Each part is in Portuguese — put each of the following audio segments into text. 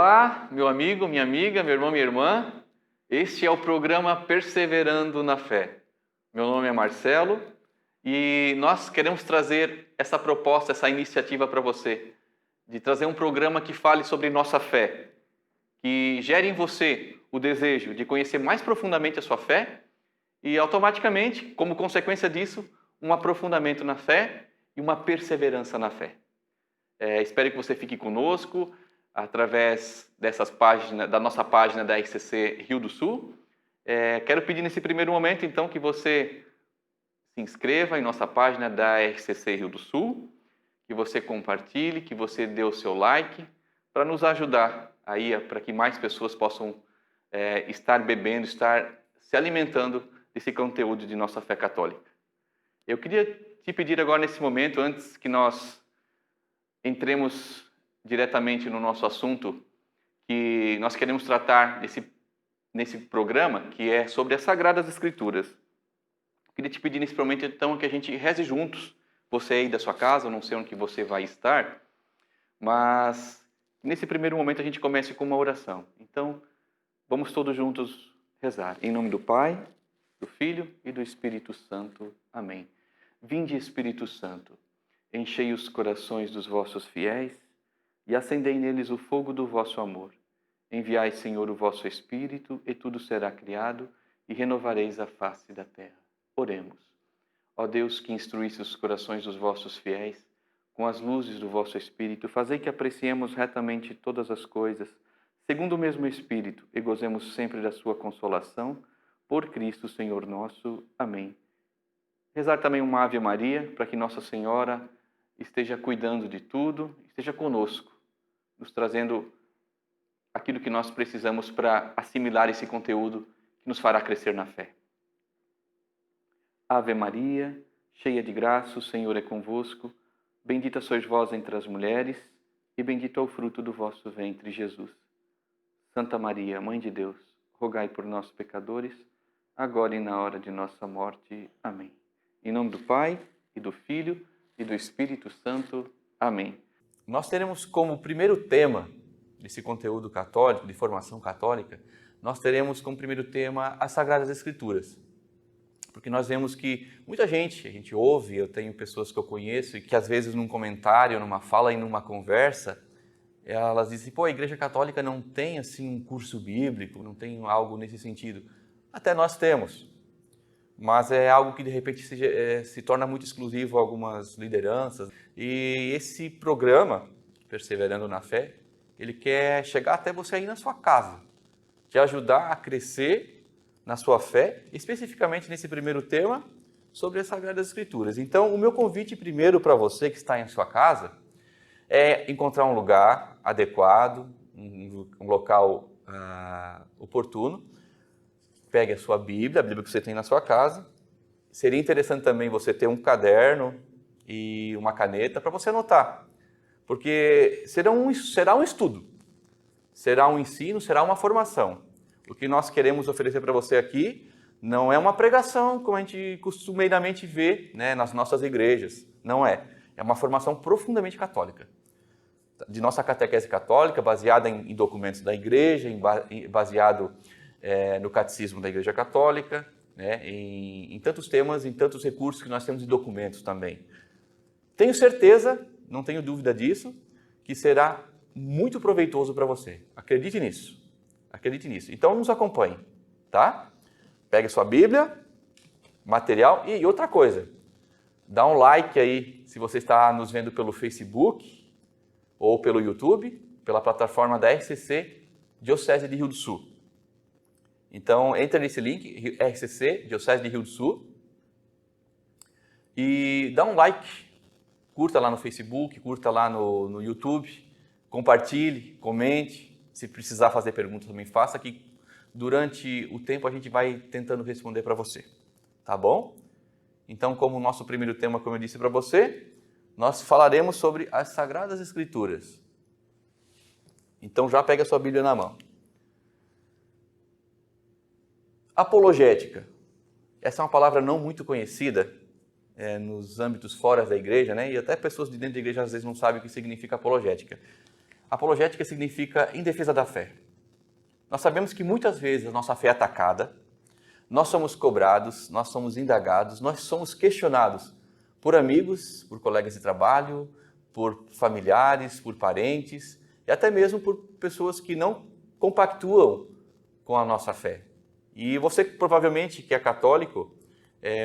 Olá, meu amigo, minha amiga, meu irmão, minha irmã. Este é o programa Perseverando na Fé. Meu nome é Marcelo e nós queremos trazer essa proposta, essa iniciativa para você, de trazer um programa que fale sobre nossa fé, que gere em você o desejo de conhecer mais profundamente a sua fé e automaticamente, como consequência disso, um aprofundamento na fé e uma perseverança na fé. Espero que você fique conosco através dessas páginas, da nossa página da RCC Rio do Sul. Quero pedir nesse primeiro momento, então, que você se inscreva em nossa página da RCC Rio do Sul, que você compartilhe, que você dê o seu like, para nos ajudar aí, para que mais pessoas possam estar bebendo, estar se alimentando desse conteúdo de nossa fé católica. Eu queria te pedir agora, nesse momento, antes que nós entremos diretamente no nosso assunto, que nós queremos tratar nesse programa, que é sobre as Sagradas Escrituras. Eu queria te pedir nesse momento, então, que a gente reze juntos, você aí da sua casa, eu não sei onde que você vai estar, mas nesse primeiro momento a gente comece com uma oração. Então, vamos todos juntos rezar. Em nome do Pai, do Filho e do Espírito Santo. Amém. Vinde, Espírito Santo, enchei os corações dos vossos fiéis e acendei neles o fogo do vosso amor. Enviai, Senhor, o vosso Espírito, e tudo será criado, e renovareis a face da terra. Oremos. Ó Deus, que instruísse os corações dos vossos fiéis, com as luzes do vosso Espírito, fazei que apreciemos retamente todas as coisas, segundo o mesmo Espírito, e gozemos sempre da sua consolação, por Cristo, Senhor nosso. Amém. Rezar também uma Ave Maria, para que Nossa Senhora esteja cuidando de tudo, esteja conosco, nos trazendo aquilo que nós precisamos para assimilar esse conteúdo que nos fará crescer na fé. Ave Maria, cheia de graça, o Senhor é convosco. Bendita sois vós entre as mulheres, e bendito é o fruto do vosso ventre, Jesus. Santa Maria, Mãe de Deus, rogai por nós, pecadores, agora e na hora de nossa morte. Amém. Em nome do Pai, e do Filho, e do Espírito Santo. Amém. Nós teremos como primeiro tema desse conteúdo católico, de formação católica, nós teremos como primeiro tema as Sagradas Escrituras. Porque nós vemos que muita gente, a gente ouve, eu tenho pessoas que eu conheço, e que às vezes num comentário, numa fala e numa conversa, elas dizem, a Igreja Católica não tem assim um curso bíblico, não tem algo nesse sentido. Até nós temos. Mas é algo que de repente se torna muito exclusivo a algumas lideranças. E esse programa, Perseverando na Fé, ele quer chegar até você aí na sua casa, te ajudar a crescer na sua fé, especificamente nesse primeiro tema, sobre as Sagradas Escrituras. Então, o meu convite primeiro para você que está em sua casa é encontrar um lugar adequado, um local oportuno. Pegue a sua Bíblia, a Bíblia que você tem na sua casa. Seria interessante também você ter um caderno e uma caneta para você anotar, porque será um estudo, será um ensino, será uma formação. O que nós queremos oferecer para você aqui não é uma pregação, como a gente costumeiramente vê, né, nas nossas igrejas. Não é. É uma formação profundamente católica. De nossa catequese católica, baseada em documentos da igreja, baseado no catecismo da Igreja Católica, né, em tantos temas, em tantos recursos que nós temos em documentos também. Tenho certeza, não tenho dúvida disso, que será muito proveitoso para você. Acredite nisso. Acredite nisso. Então, nos acompanhe, tá? Pegue sua Bíblia, material e outra coisa. Dá um like aí se você está nos vendo pelo Facebook ou pelo YouTube, pela plataforma da RCC Diocese de Rio do Sul. Então, entra nesse link, RCC Diocese de Rio do Sul, e dá um like, curta lá no Facebook, curta lá no YouTube, compartilhe, comente. Se precisar fazer perguntas, também faça, que durante o tempo a gente vai tentando responder para você. Tá bom? Então, como nosso primeiro tema, como eu disse para você, nós falaremos sobre as Sagradas Escrituras. Então, já pega a sua Bíblia na mão. Apologética. Essa é uma palavra não muito conhecida nos âmbitos fora da igreja, né? E até pessoas de dentro da igreja às vezes não sabem o que significa apologética. Apologética significa em defesa da fé. Nós sabemos que muitas vezes a nossa fé é atacada, nós somos cobrados, nós somos indagados, nós somos questionados por amigos, por colegas de trabalho, por familiares, por parentes e até mesmo por pessoas que não compactuam com a nossa fé. E você provavelmente que é católico,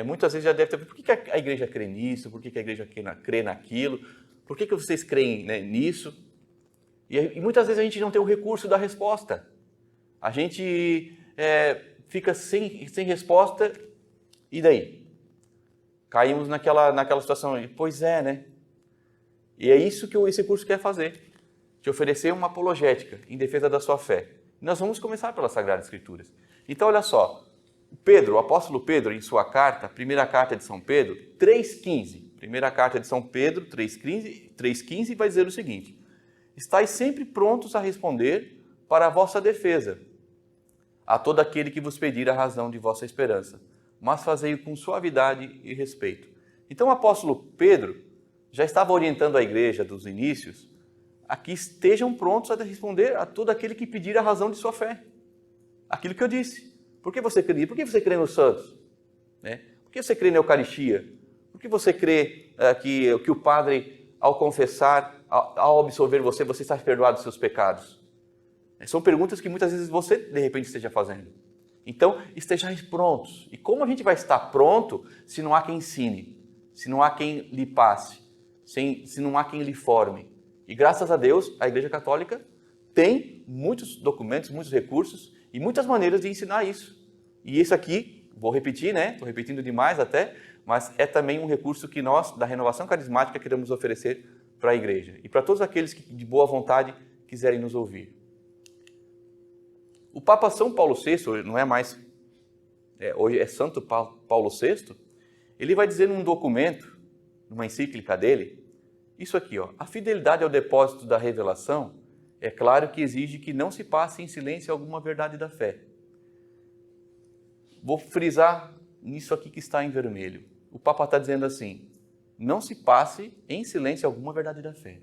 muitas vezes já deve ter, por que a igreja crê nisso, por que a igreja crê naquilo, por que vocês creem, né, nisso? E muitas vezes a gente não tem o recurso da resposta. A gente fica sem resposta, e daí? Caímos naquela situação, pois é, né? E é isso que esse curso quer fazer, te oferecer uma apologética em defesa da sua fé. E nós vamos começar pelas Sagradas Escrituras. Então, olha só, Pedro, o apóstolo Pedro, em sua carta, primeira carta de São Pedro, 3,15. Primeira carta de São Pedro, 3,15, vai dizer o seguinte: estais sempre prontos a responder para a vossa defesa, a todo aquele que vos pedir a razão de vossa esperança, mas fazei-o com suavidade e respeito. Então o apóstolo Pedro já estava orientando a igreja dos inícios a que estejam prontos a responder a todo aquele que pedir a razão de sua fé. Aquilo que eu disse. Por que você crê? Por que você crê nos santos? Por que você crê na Eucaristia? Por que você crê que o padre, ao confessar, ao absolver você está perdoado dos seus pecados? São perguntas que muitas vezes você, de repente, esteja fazendo. Então, estejais prontos. E como a gente vai estar pronto se não há quem ensine, se não há quem lhe passe, se não há quem lhe forme? E graças a Deus, a Igreja Católica tem muitos documentos, muitos recursos e muitas maneiras de ensinar isso. E isso aqui, vou repetir, né? Estou repetindo demais até, mas é também um recurso que nós, da Renovação Carismática, queremos oferecer para a Igreja. E para todos aqueles que, de boa vontade, quiserem nos ouvir. O Papa São Paulo VI, não é mais, hoje é Santo Paulo VI, ele vai dizer num documento, numa encíclica dele, isso aqui, ó: a fidelidade ao depósito da revelação é claro que exige que não se passe em silêncio alguma verdade da fé. Vou frisar nisso aqui que está em vermelho. O Papa está dizendo assim: não se passe em silêncio alguma verdade da fé.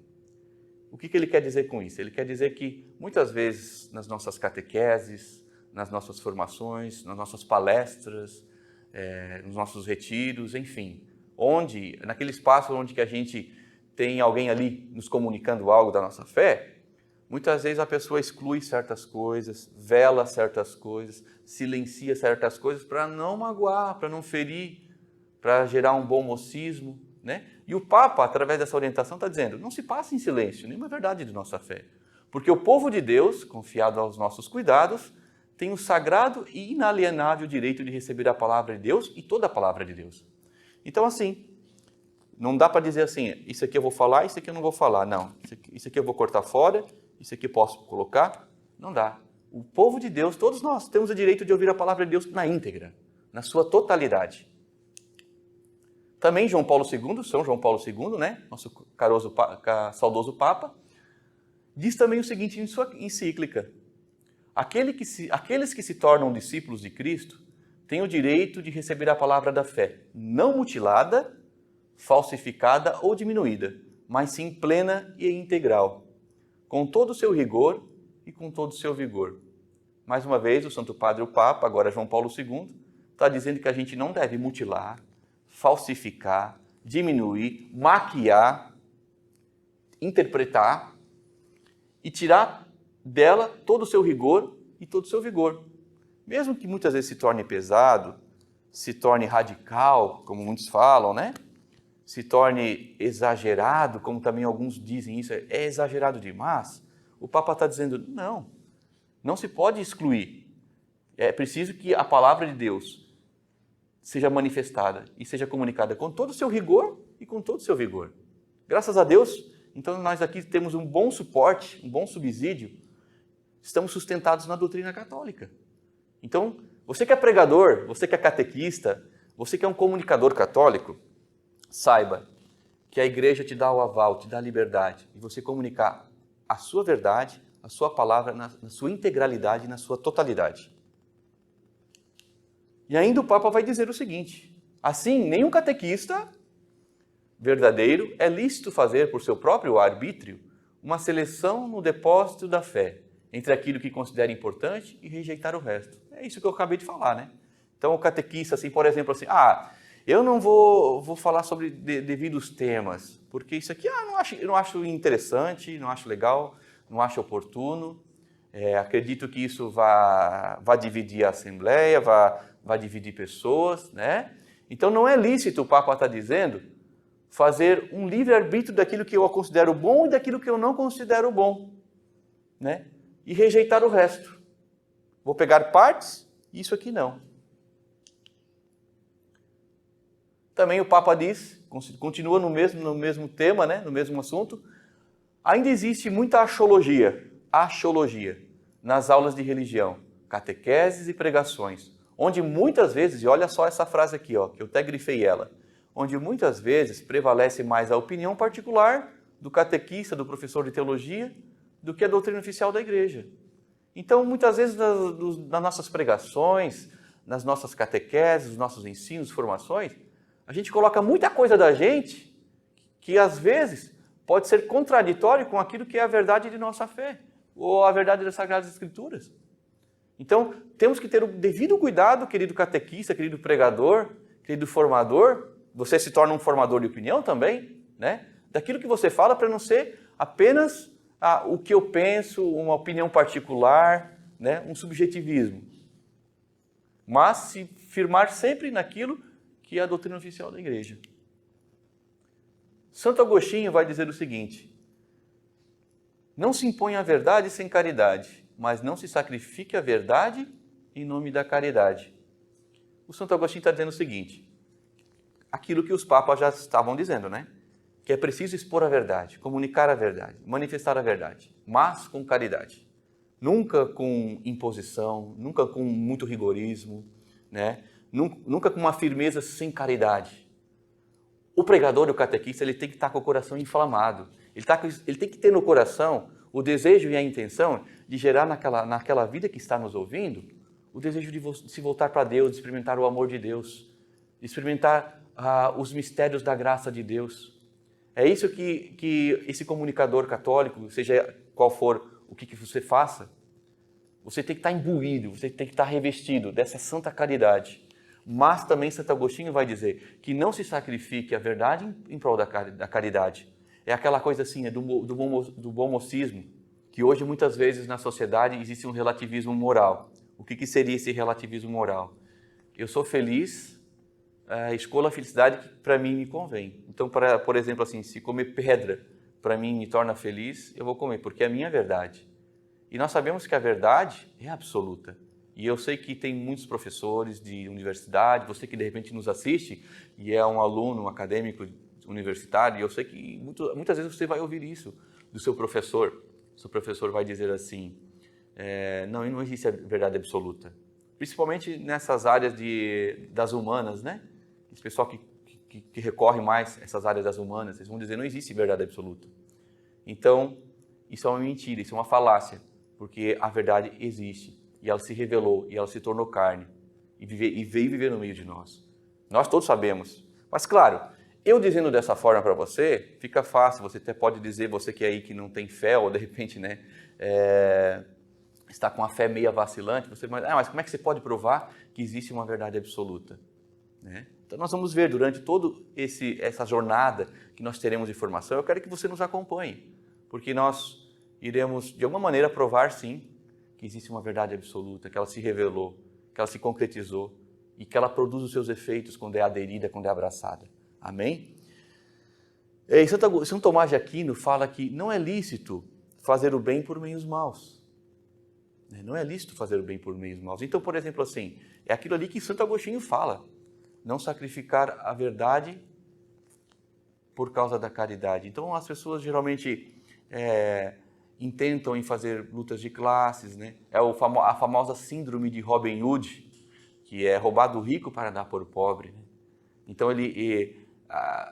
O que ele quer dizer com isso? Ele quer dizer que, muitas vezes, nas nossas catequeses, nas nossas formações, nas nossas palestras, nos nossos retiros, enfim, naquele espaço onde que a gente tem alguém ali nos comunicando algo da nossa fé, muitas vezes a pessoa exclui certas coisas, vela certas coisas, silencia certas coisas para não magoar, para não ferir, para gerar um bom mocismo, né? E o Papa, através dessa orientação, está dizendo: não se passe em silêncio nenhuma verdade de nossa fé. Porque o povo de Deus, confiado aos nossos cuidados, tem o sagrado e inalienável direito de receber a palavra de Deus e toda a palavra de Deus. Então, assim, não dá para dizer assim: isso aqui eu vou falar, isso aqui eu não vou falar. Não, isso aqui eu vou cortar fora, isso aqui eu posso colocar. Não dá. O povo de Deus, todos nós, temos o direito de ouvir a palavra de Deus na íntegra, na sua totalidade. Também São João Paulo II, né? Nosso saudoso Papa, diz também o seguinte em sua encíclica: aqueles que se tornam discípulos de Cristo têm o direito de receber a palavra da fé, não mutilada, falsificada ou diminuída, mas sim plena e integral, com todo o seu rigor e com todo o seu vigor. Mais uma vez, o Santo Padre, o Papa, agora João Paulo II, está dizendo que a gente não deve mutilar, falsificar, diminuir, maquiar, interpretar e tirar dela todo o seu rigor e todo o seu vigor. Mesmo que muitas vezes se torne pesado, se torne radical, como muitos falam, né? Se torne exagerado, como também alguns dizem isso, é exagerado demais. O Papa está dizendo: não se pode excluir. É preciso que a palavra de Deus seja manifestada e seja comunicada com todo o seu rigor e com todo o seu vigor. Graças a Deus, então nós aqui temos um bom suporte, um bom subsídio, estamos sustentados na doutrina católica. Então, você que é pregador, você que é catequista, você que é um comunicador católico, saiba que a igreja te dá o aval, te dá a liberdade de você comunicar a sua verdade, a sua palavra na sua integralidade, na sua totalidade. E ainda o Papa vai dizer o seguinte: assim, nenhum catequista verdadeiro é lícito fazer por seu próprio arbítrio uma seleção no depósito da fé, entre aquilo que considera importante e rejeitar o resto. É isso que eu acabei de falar, né? Então o catequista, assim, por exemplo, assim, eu não vou falar sobre devidos temas, porque isso aqui eu não acho interessante, não acho legal, não acho oportuno. Acredito que isso vai dividir a Assembleia, vai dividir pessoas, né? Então não é lícito, o Papa está dizendo, fazer um livre-arbítrio daquilo que eu considero bom e daquilo que eu não considero bom, né? E rejeitar o resto. Vou pegar partes, isso aqui não. Também o Papa diz, continua no mesmo tema, né? No mesmo assunto, ainda existe muita axologia nas aulas de religião, catequeses e pregações, onde muitas vezes, e olha só essa frase aqui, ó, que eu até grifei ela, onde muitas vezes prevalece mais a opinião particular do catequista, do professor de teologia, do que a doutrina oficial da igreja. Então, muitas vezes nas nossas pregações, nas nossas catequeses, nos nossos ensinos, formações, a gente coloca muita coisa da gente que às vezes pode ser contraditório com aquilo que é a verdade de nossa fé, ou a verdade das Sagradas Escrituras. Então, temos que ter o devido cuidado, querido catequista, querido pregador, querido formador. Você se torna um formador de opinião também, né? Daquilo que você fala, para não ser apenas o que eu penso, uma opinião particular, né? Um subjetivismo. Mas se firmar sempre naquilo que é a doutrina oficial da igreja. Santo Agostinho vai dizer o seguinte: não se impõe a verdade sem caridade, mas não se sacrifique a verdade em nome da caridade. O Santo Agostinho está dizendo o seguinte, aquilo que os papas já estavam dizendo, né? Que é preciso expor a verdade, comunicar a verdade, manifestar a verdade, mas com caridade. Nunca com imposição, nunca com muito rigorismo, né? Nunca com uma firmeza sem caridade. O pregador e o catequista, ele tem que estar com o coração inflamado. Ele tem que ter no coração o desejo e a intenção de gerar naquela vida que está nos ouvindo, o desejo de se voltar para Deus, de experimentar o amor de Deus, de experimentar os mistérios da graça de Deus. É isso que esse comunicador católico, seja qual for o que você faça, você tem que estar imbuído, você tem que estar revestido dessa santa caridade. Mas também Santo Agostinho vai dizer que não se sacrifique a verdade em prol da caridade. É aquela coisa assim, do bom mocismo, que hoje muitas vezes na sociedade existe um relativismo moral. O que seria esse relativismo moral? Eu sou feliz, escolho a felicidade que para mim me convém. Então, por exemplo, assim, se comer pedra para mim me torna feliz, eu vou comer, porque é a minha verdade. E nós sabemos que a verdade é absoluta. E eu sei que tem muitos professores de universidade, você que de repente nos assiste e é um aluno, um acadêmico universitário, e eu sei que muitas vezes você vai ouvir isso do seu professor. O seu professor vai dizer assim, não existe a verdade absoluta. Principalmente nessas áreas das humanas, né? Esse pessoal que recorre mais a essas áreas das humanas, eles vão dizer não existe verdade absoluta. Então, isso é uma mentira, isso é uma falácia, porque a verdade existe. E ela se revelou, e ela se tornou carne, e veio viver no meio de nós. Nós todos sabemos. Mas claro, eu dizendo dessa forma para você, fica fácil, você até pode dizer, você que é aí que não tem fé, ou de repente, né, está com a fé meio vacilante, mas como é que você pode provar que existe uma verdade absoluta? Né? Então nós vamos ver durante toda essa jornada que nós teremos de formação, eu quero que você nos acompanhe, porque nós iremos, de alguma maneira, provar sim, que existe uma verdade absoluta, que ela se revelou, que ela se concretizou e que ela produz os seus efeitos quando é aderida, quando é abraçada. Amém? E São Tomás de Aquino fala que não é lícito fazer o bem por meios maus. Não é lícito fazer o bem por meios maus. Então, por exemplo, assim, é aquilo ali que Santo Agostinho fala. Não sacrificar a verdade por causa da caridade. Então, as pessoas geralmente intentam em fazer lutas de classes, né? A famosa síndrome de Robin Hood, que é roubar do rico para dar para o pobre. Né? Então,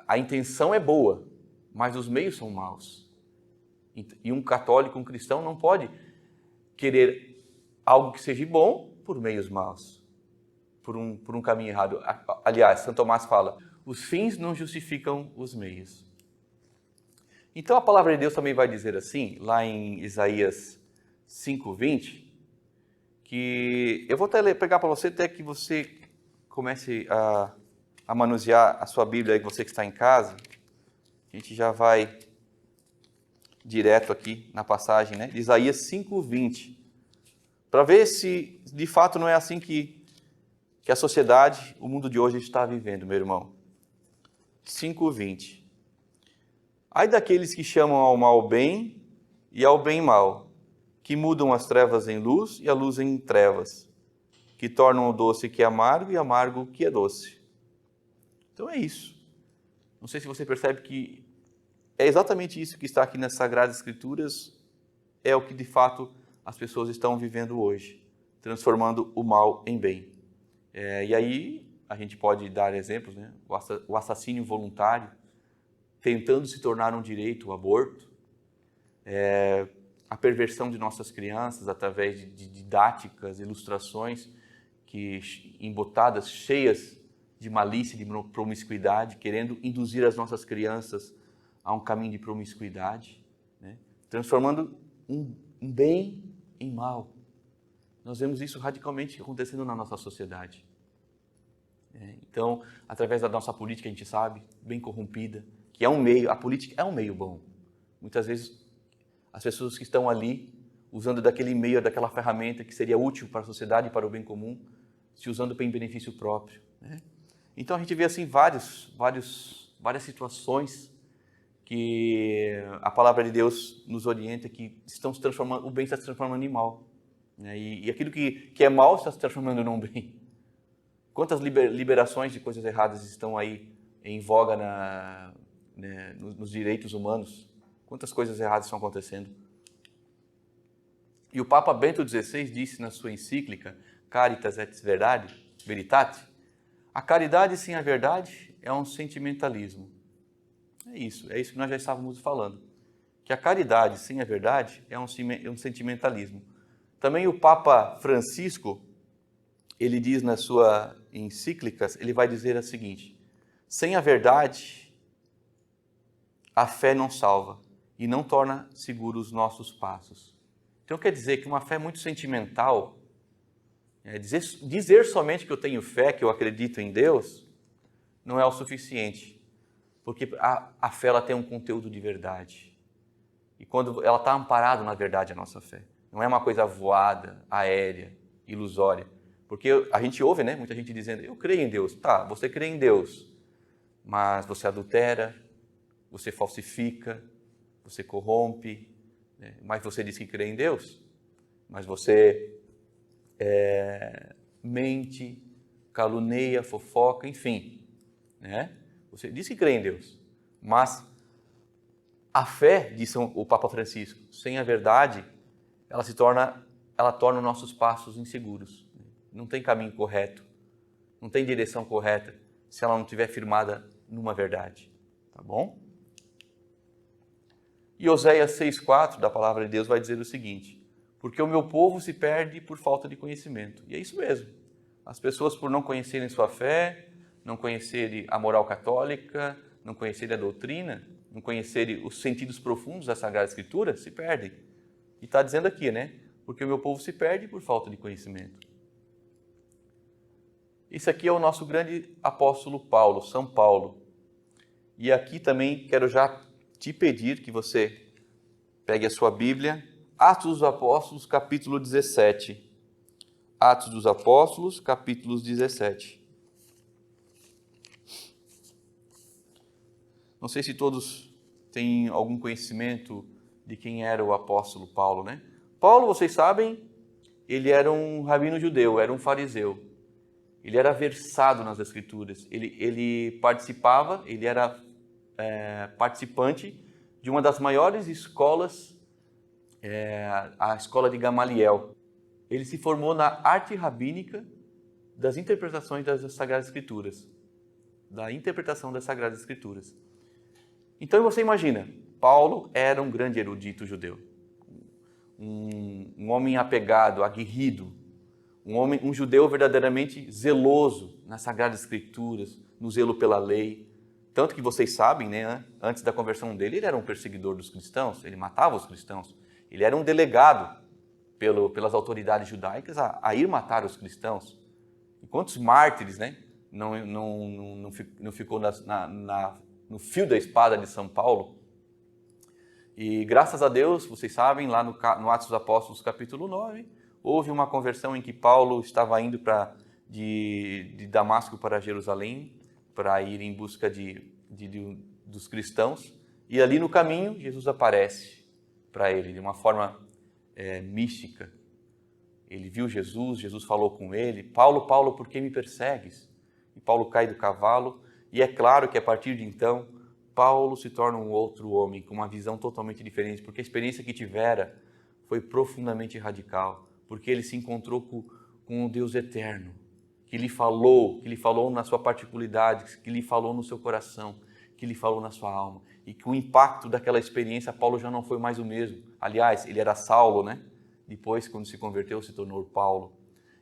a intenção é boa, mas os meios são maus. E um católico, um cristão, não pode querer algo que seja bom por meios maus, por um caminho errado. Aliás, Santo Tomás fala, os fins não justificam os meios. Então a palavra de Deus também vai dizer assim, lá em Isaías 5:20, que eu vou até pegar para você até que você comece a manusear a sua Bíblia aí, você que está em casa. A gente já vai direto aqui na passagem, né? Isaías 5:20, para ver se de fato não é assim que a sociedade, o mundo de hoje está vivendo, meu irmão. 5:20. Ai daqueles que chamam ao mal bem e ao bem mal, que mudam as trevas em luz e a luz em trevas, que tornam o doce que é amargo e amargo que é doce. Então é isso. Não sei se você percebe que é exatamente isso que está aqui nas Sagradas Escrituras, é o que de fato as pessoas estão vivendo hoje, transformando o mal em bem. E aí a gente pode dar exemplos, né? O assassínio voluntário, tentando se tornar um direito, o aborto, a perversão de nossas crianças através de didáticas, ilustrações embotadas, cheias de malícia, de promiscuidade, querendo induzir as nossas crianças a um caminho de promiscuidade, né? Transformando um bem em mal. Nós vemos isso radicalmente acontecendo na nossa sociedade. Então, através da nossa política, a gente sabe, bem corrompida, que é um meio, a política é um meio bom. Muitas vezes, as pessoas que estão ali, usando daquele meio, daquela ferramenta que seria útil para a sociedade e para o bem comum, se usando em benefício próprio, né? Então, a gente vê assim várias situações que a palavra de Deus nos orienta, que estão se transformando, o bem está se transformando em mal, né? E aquilo que é mal está se transformando num bem. Quantas liberações de coisas erradas estão aí em voga nos direitos humanos? Quantas coisas erradas estão acontecendo? E o Papa Bento XVI disse na sua encíclica Caritas et Veritate, a caridade sem a verdade é um sentimentalismo. É isso que nós já estávamos falando. Que a caridade sem a verdade é um sentimentalismo. Também o Papa Francisco, ele diz na sua encíclica, ele vai dizer o seguinte: sem a verdade, a fé não salva e não torna seguros os nossos passos. Então quer dizer que uma fé muito sentimental, dizer somente que eu tenho fé, que eu acredito em Deus, não é o suficiente. Porque a fé ela tem um conteúdo de verdade. E quando ela está amparada na verdade, a nossa fé. Não é uma coisa voada, aérea, ilusória. Porque a gente ouve, né, muita gente dizendo, eu creio em Deus. Tá, você crê em Deus, mas você adultera, você falsifica, você corrompe, né? Mas você diz que crê em Deus, mas você mente, caluneia, fofoca, enfim, né? Você diz que crê em Deus, mas a fé, diz o Papa Francisco, sem a verdade, ela torna os nossos passos inseguros. Não tem caminho correto, não tem direção correta, se ela não estiver firmada numa verdade. Tá bom? E Oséias 6,4 da palavra de Deus vai dizer o seguinte: porque o meu povo se perde por falta de conhecimento. E é isso mesmo. As pessoas, por não conhecerem sua fé, não conhecerem a moral católica, não conhecerem a doutrina, não conhecerem os sentidos profundos da Sagrada Escritura, se perdem. E está dizendo aqui, né? Porque o meu povo se perde por falta de conhecimento. Esse aqui é o nosso grande apóstolo Paulo, São Paulo. E aqui também quero já te pedir que você pegue a sua Bíblia, Atos dos Apóstolos, capítulo 17. Atos dos Apóstolos, capítulo 17. Não sei se todos têm algum conhecimento de quem era o apóstolo Paulo, né? Paulo, vocês sabem, ele era um rabino judeu, era um fariseu. Ele era versado nas Escrituras. Ele participava, ele era participante de uma das maiores escolas, a escola de Gamaliel. Ele se formou na arte rabínica das interpretações das Sagradas Escrituras. Da interpretação das Sagradas Escrituras. Então você imagina, Paulo era um grande erudito judeu. Um homem apegado, aguerrido. Um judeu verdadeiramente zeloso nas Sagradas Escrituras, no zelo pela lei. Tanto que vocês sabem, né, antes da conversão dele, ele era um perseguidor dos cristãos, ele matava os cristãos. Ele era um delegado pelas autoridades judaicas a ir matar os cristãos. E quantos mártires, né, não ficou no fio da espada de São Paulo? E graças a Deus, vocês sabem, lá no Atos dos Apóstolos, capítulo 9, houve uma conversão em que Paulo estava indo de Damasco para Jerusalém, para ir em busca dos cristãos. E ali no caminho, Jesus aparece para ele de uma forma mística. Ele viu Jesus, Jesus falou com ele: Paulo, Paulo, por que me persegues? E Paulo cai do cavalo, e é claro que a partir de então, Paulo se torna um outro homem, com uma visão totalmente diferente, porque a experiência que tivera foi profundamente radical, porque ele se encontrou com o Deus eterno, que lhe falou na sua particularidade, que lhe falou no seu coração, que lhe falou na sua alma, e que o impacto daquela experiência, Paulo já não foi mais o mesmo. Aliás, ele era Saulo, né? Depois, quando se converteu, se tornou Paulo.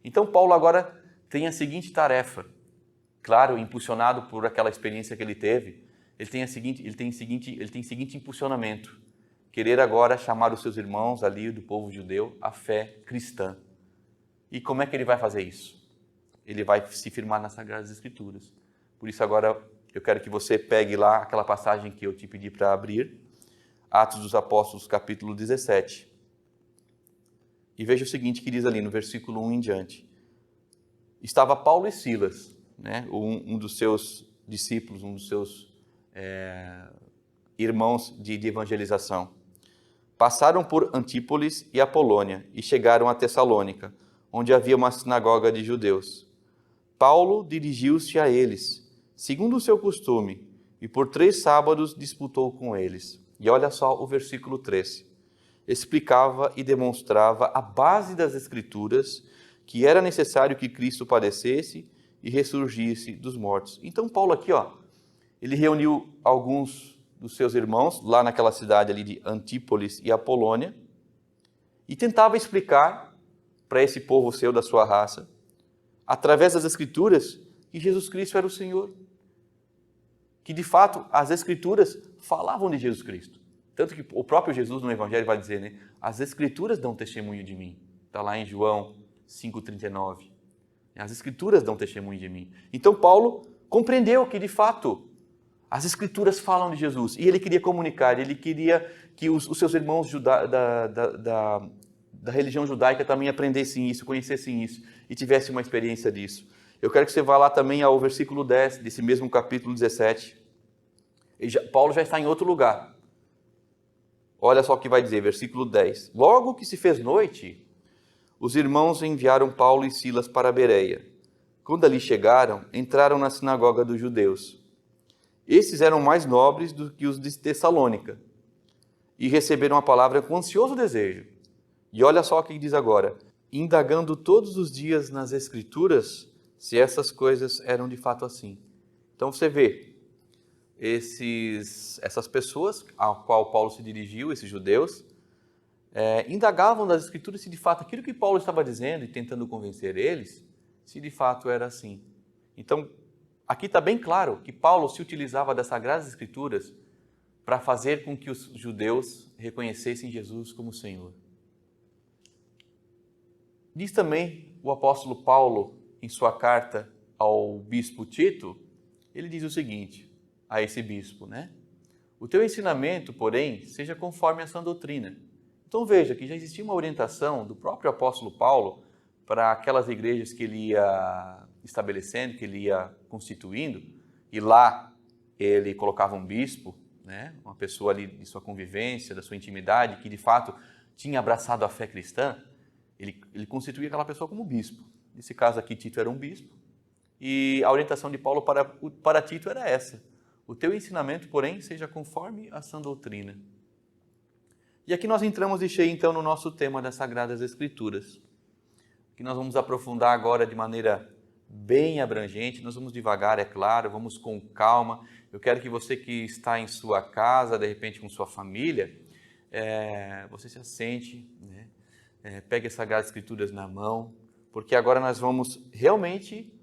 Então, Paulo agora tem a seguinte tarefa, claro, impulsionado por aquela experiência que ele teve. Ele tem seguinte impulsionamento: querer agora chamar os seus irmãos ali do povo judeu à fé cristã. E como é que ele vai fazer isso? Ele vai se firmar nas Sagradas Escrituras. Por isso agora eu quero que você pegue lá aquela passagem que eu te pedi para abrir, Atos dos Apóstolos, capítulo 17. E veja o seguinte que diz ali no versículo 1 em diante. Estava Paulo e Silas, né, um dos seus discípulos, um dos seus irmãos de evangelização. Passaram por Antípolis e Apolônia e chegaram a Tessalônica, onde havia uma sinagoga de judeus. Paulo dirigiu-se a eles, segundo o seu costume, e por 3 sábados disputou com eles. E olha só o versículo 3. Explicava e demonstrava a base das Escrituras, que era necessário que Cristo padecesse e ressurgisse dos mortos. Então Paulo aqui, ele reuniu alguns dos seus irmãos, lá naquela cidade ali de Antípolis e Apolônia, e tentava explicar para esse povo seu, da sua raça, através das Escrituras, que Jesus Cristo era o Senhor. Que, de fato, as Escrituras falavam de Jesus Cristo. Tanto que o próprio Jesus no Evangelho vai dizer, né? As Escrituras dão testemunho de mim. Está lá em João 5,39. As Escrituras dão testemunho de mim. Então Paulo compreendeu que, de fato, as Escrituras falam de Jesus. E ele queria comunicar, ele queria que os seus irmãos da religião judaica também aprendessem isso, conhecessem isso e tivessem uma experiência disso. Eu quero que você vá lá também ao versículo 10 desse mesmo capítulo 17. Paulo já está em outro lugar. Olha só o que vai dizer, versículo 10. Logo que se fez noite, os irmãos enviaram Paulo e Silas para Bereia. Quando ali chegaram, entraram na sinagoga dos judeus. Esses eram mais nobres do que os de Tessalônica e receberam a palavra com ansioso desejo. E olha só o que diz agora: indagando todos os dias nas Escrituras se essas coisas eram de fato assim. Então você vê, essas pessoas a qual Paulo se dirigiu, esses judeus, indagavam das Escrituras se de fato aquilo que Paulo estava dizendo e tentando convencer eles, se de fato era assim. Então, aqui está bem claro que Paulo se utilizava das Sagradas Escrituras para fazer com que os judeus reconhecessem Jesus como Senhor. Diz também o apóstolo Paulo, em sua carta ao bispo Tito, ele diz o seguinte a esse bispo, né? O teu ensinamento, porém, seja conforme a sã doutrina. Então veja que já existia uma orientação do próprio apóstolo Paulo para aquelas igrejas que ele ia estabelecendo, que ele ia constituindo, e lá ele colocava um bispo, né? Uma pessoa ali de sua convivência, da sua intimidade, que de fato tinha abraçado a fé cristã. Ele constituía aquela pessoa como bispo. Nesse caso aqui, Tito era um bispo. E a orientação de Paulo para Tito era essa: o teu ensinamento, porém, seja conforme a sã doutrina. E aqui nós entramos de cheio, então, no nosso tema das Sagradas Escrituras, que nós vamos aprofundar agora de maneira bem abrangente. Nós vamos devagar, é claro, vamos com calma. Eu quero que você que está em sua casa, de repente com sua família, você se assente, né? Pegue as Sagradas Escrituras na mão, porque agora nós vamos realmente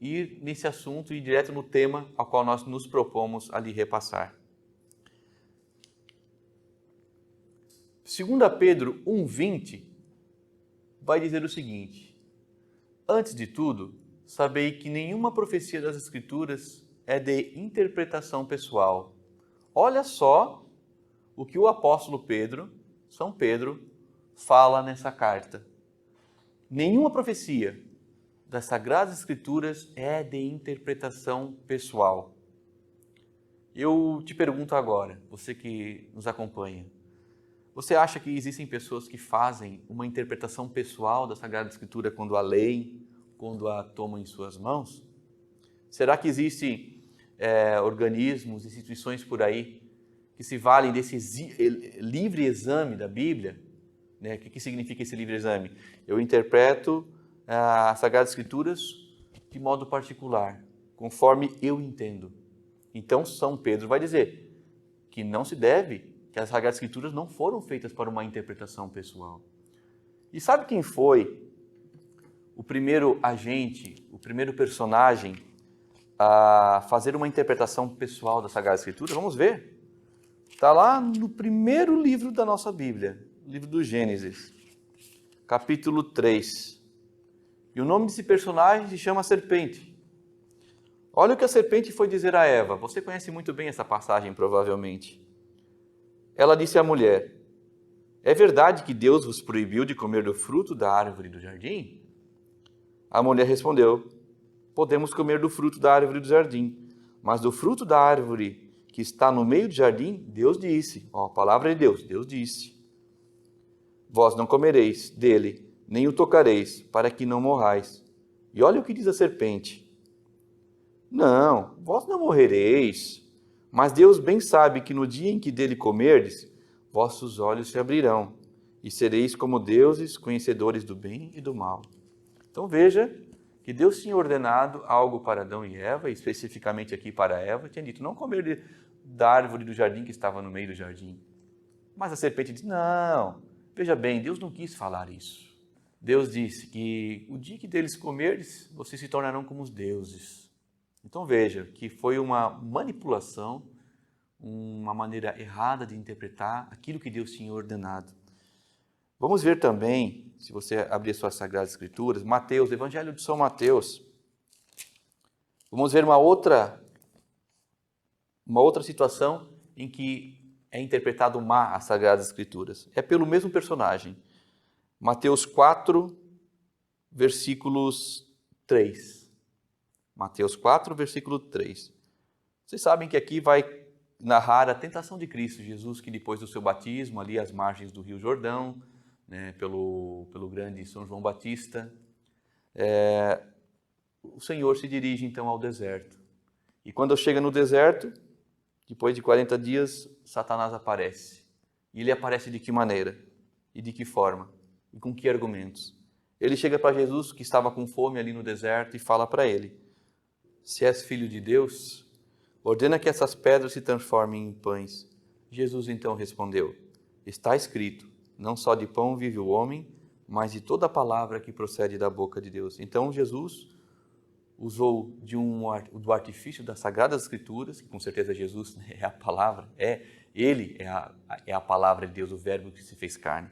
ir nesse assunto e ir direto no tema ao qual nós nos propomos ali repassar. 2 Pedro 1,20 vai dizer o seguinte: antes de tudo, sabei que nenhuma profecia das Escrituras é de interpretação pessoal. Olha só o que o apóstolo Pedro, São Pedro, fala nessa carta. Nenhuma profecia das Sagradas Escrituras é de interpretação pessoal. Eu te pergunto agora, você que nos acompanha, você acha que existem pessoas que fazem uma interpretação pessoal da Sagrada Escritura quando a leem, quando a tomam em suas mãos? Será que existem organismos, instituições por aí que se valem desse livre exame da Bíblia? O que significa esse livre exame? Eu interpreto as Sagradas Escrituras de modo particular, conforme eu entendo. Então, São Pedro vai dizer que não se deve, que as Sagradas Escrituras não foram feitas para uma interpretação pessoal. E sabe quem foi o primeiro agente, o primeiro personagem a fazer uma interpretação pessoal da Sagrada Escritura? Vamos ver. Está lá no primeiro livro da nossa Bíblia, livro do Gênesis, capítulo 3. E o nome desse personagem se chama Serpente. Olha o que a serpente foi dizer a Eva. Você conhece muito bem essa passagem, provavelmente. Ela disse à mulher: é verdade que Deus vos proibiu de comer do fruto da árvore do jardim? A mulher respondeu: podemos comer do fruto da árvore do jardim, mas do fruto da árvore que está no meio do jardim, Deus disse, a palavra de Deus disse: vós não comereis dele, nem o tocareis, para que não morrais. E olha o que diz a serpente: não, vós não morrereis, mas Deus bem sabe que no dia em que dele comerdes, vossos olhos se abrirão, e sereis como deuses, conhecedores do bem e do mal. Então veja que Deus tinha ordenado algo para Adão e Eva, especificamente aqui para Eva, tinha dito: não comer da árvore do jardim que estava no meio do jardim. Mas a serpente disse: não, veja bem, Deus não quis falar isso. Deus disse que o dia que deles comerdes, vocês se tornarão como os deuses. Então veja que foi uma manipulação, uma maneira errada de interpretar aquilo que Deus tinha ordenado. Vamos ver também, se você abrir as suas Sagradas Escrituras, Mateus, Evangelho de São Mateus. Vamos ver uma outra situação em que é interpretado má as Sagradas Escrituras. É pelo mesmo personagem. Mateus 4, versículos 3. Mateus 4, versículo 3. Vocês sabem que aqui vai narrar a tentação de Cristo, Jesus que depois do seu batismo, ali às margens do Rio Jordão, pelo grande São João Batista, o Senhor se dirige então ao deserto. E quando chega no deserto, depois de 40 dias, Satanás aparece. E ele aparece de que maneira? E de que forma? E com que argumentos? Ele chega para Jesus, que estava com fome ali no deserto, e fala para ele: se és filho de Deus, ordena que essas pedras se transformem em pães. Jesus então respondeu: está escrito, não só de pão vive o homem, mas de toda a palavra que procede da boca de Deus. Então Jesus usou do artifício das Sagradas Escrituras, que com certeza Jesus é a palavra, Ele é a palavra de Deus, o verbo que se fez carne.